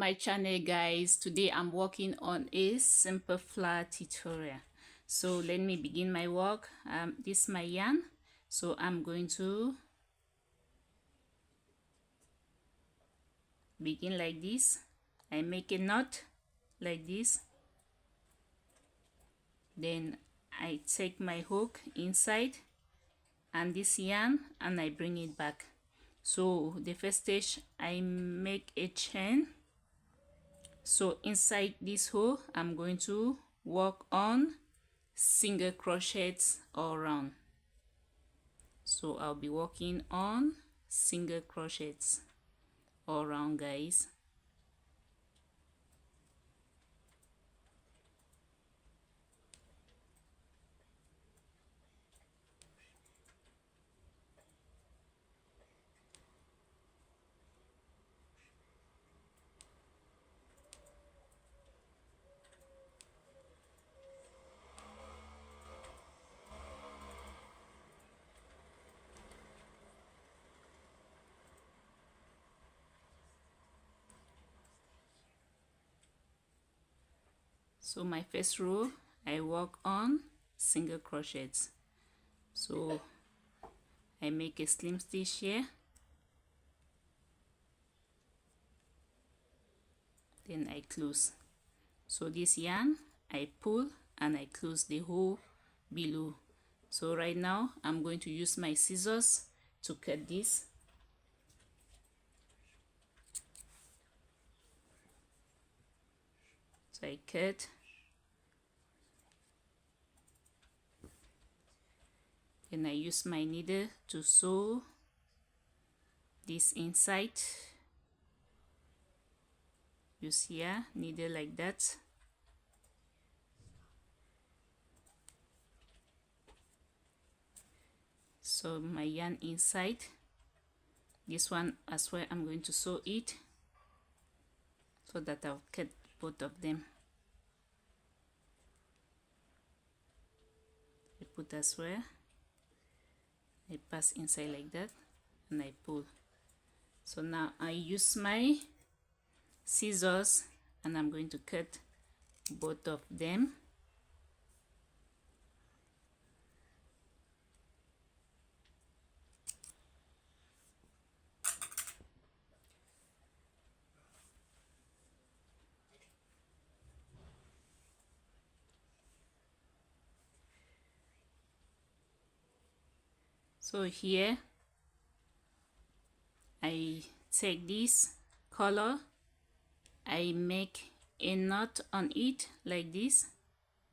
my channel, guys. Today I'm working on a simple flower tutorial. So let me begin my work. This is my yarn, so I'm going to begin like this. I make a knot like this, then I take my hook inside and this yarn and I bring it back. So the first stage, I make a chain. So inside this hole I'm going to work on single crochets all around. So I'll be working on single crochets all around, guys. So my first row, I work on single crochets. So I make a slim stitch here, then I close. So this yarn I pull and I close the hole below. So right now I'm going to use my scissors to cut this. So I cut, and I use my needle to sew this inside. Use here needle like that. So my yarn inside. This one as well, I'm going to sew it so that I'll cut both of them. I put as well. I pass inside like that and I pull. So now I use my scissors and I'm going to cut both of them. So here I take this color, I make a knot on it like this,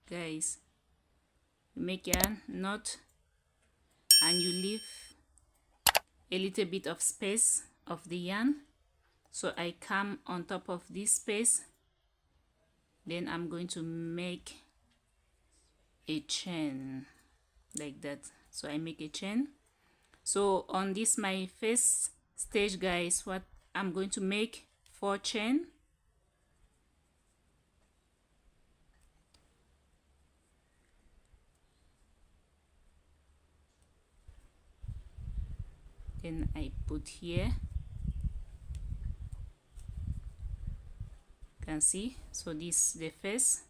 guys. You make a knot and you leave a little bit of space of the yarn. So I come on top of this space, then I'm going to make a chain like that. So I make a chain. So on this my first stage, guys, what I'm going to make 4 chain. Then I put here, you can see. So this is the first,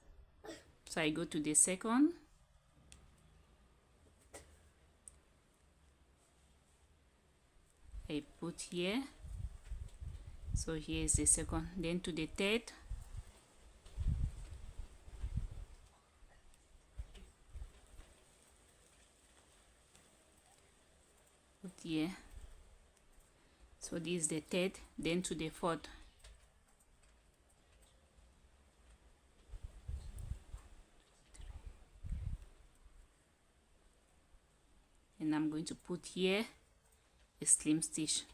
so I go to the second, I put here, so here is the second, then to the third, put here, so this is the third, then to the fourth, and I'm going to put here a slim stitch.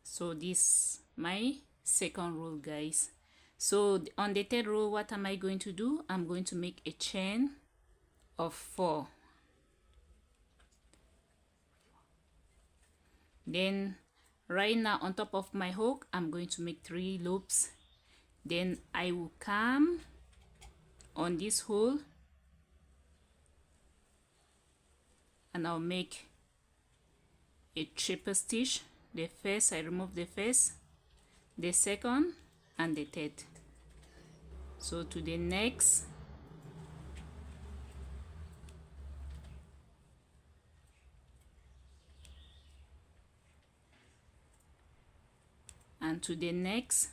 So this my second row, guys. So on the third row, what am I going to do? I'm going to make a chain of 4. Then right now on top of my hook, I'm going to make 3 loops. Then I will come on this hole and I'll make a triple stitch. The first, I remove the first, the second, and the third. So to the next, and to the next,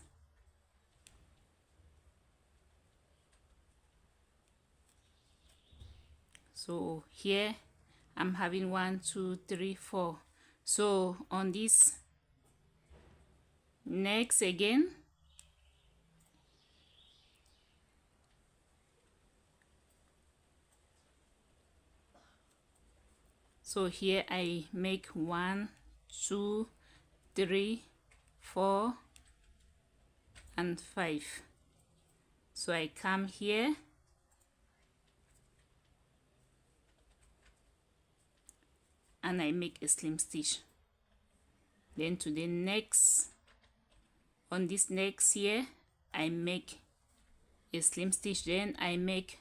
so here I'm having 1 2 3 4. So on this next again, so here I make 1 2 3 4 and 5. So I come here and I make a slim stitch. Then to the next, on this next here, I make a slim stitch. Then I make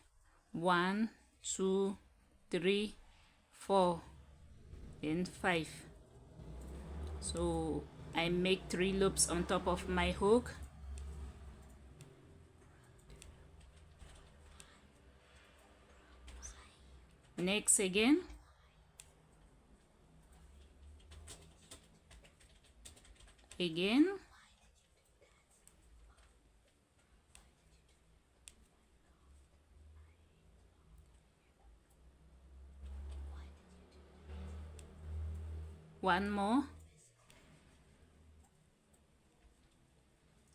1 2 3 4, then 5. So I make 3 loops on top of my hook. Next again, one more.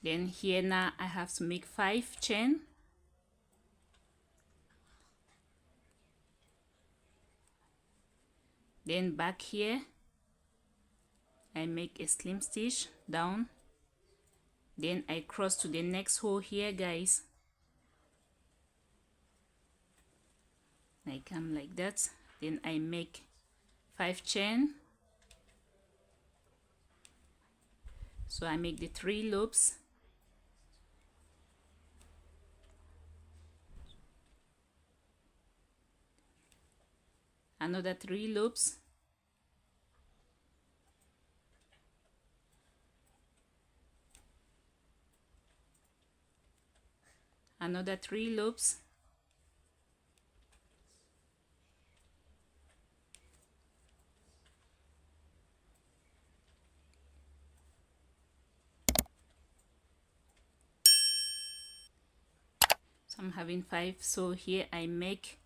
Then here now I have to make 5 chain. Then back here I make a slim stitch down. Then I cross to the next hole here, guys. I come like that. Then I make 5 chain. So I make the 3 loops. Another 3 loops. Another 3 loops. So I'm having 5. So here I make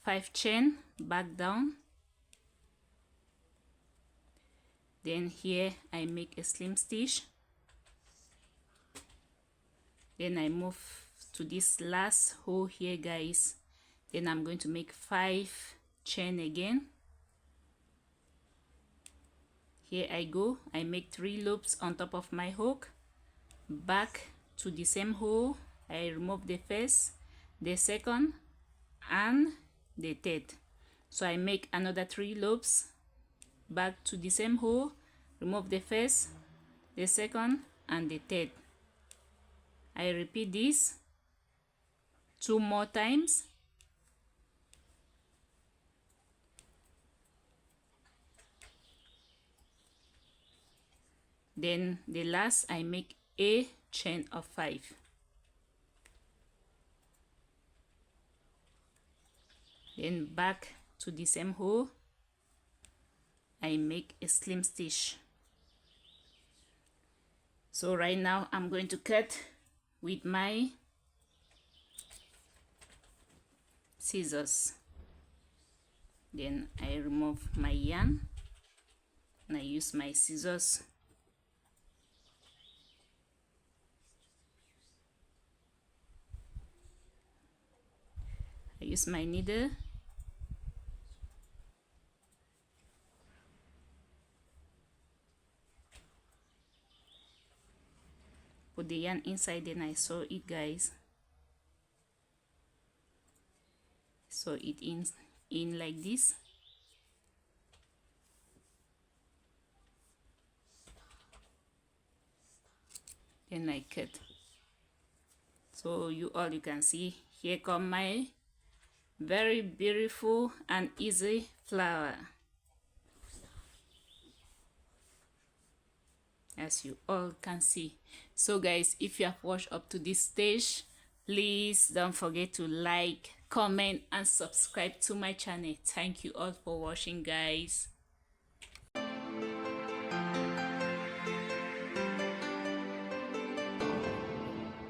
5 chain back down. Then here I make a slim stitch. Then I move to this last hole here, guys. Then I'm going to make 5 chain again. Here I go. I make 3 loops on top of my hook. Back to the same hole. I remove the first, the second, and the third. So I make another 3 loops. Back to the same hole. Remove the first, the second, and the third. I repeat this 2 more times. Then the last I make a chain of 5. Then back to the same hole, I make a slim stitch. So right now I'm going to cut with my scissors. Then I remove my yarn and I use my scissors. I use my needle. Put the yarn inside, then I sew it, guys. Sew it in like this. Then I cut. So you can see here come my very beautiful and easy flower. as you all can see. So guys, if you have watched up to this stage, please don't forget to like, comment and subscribe to my channel. Thank you all for watching, guys.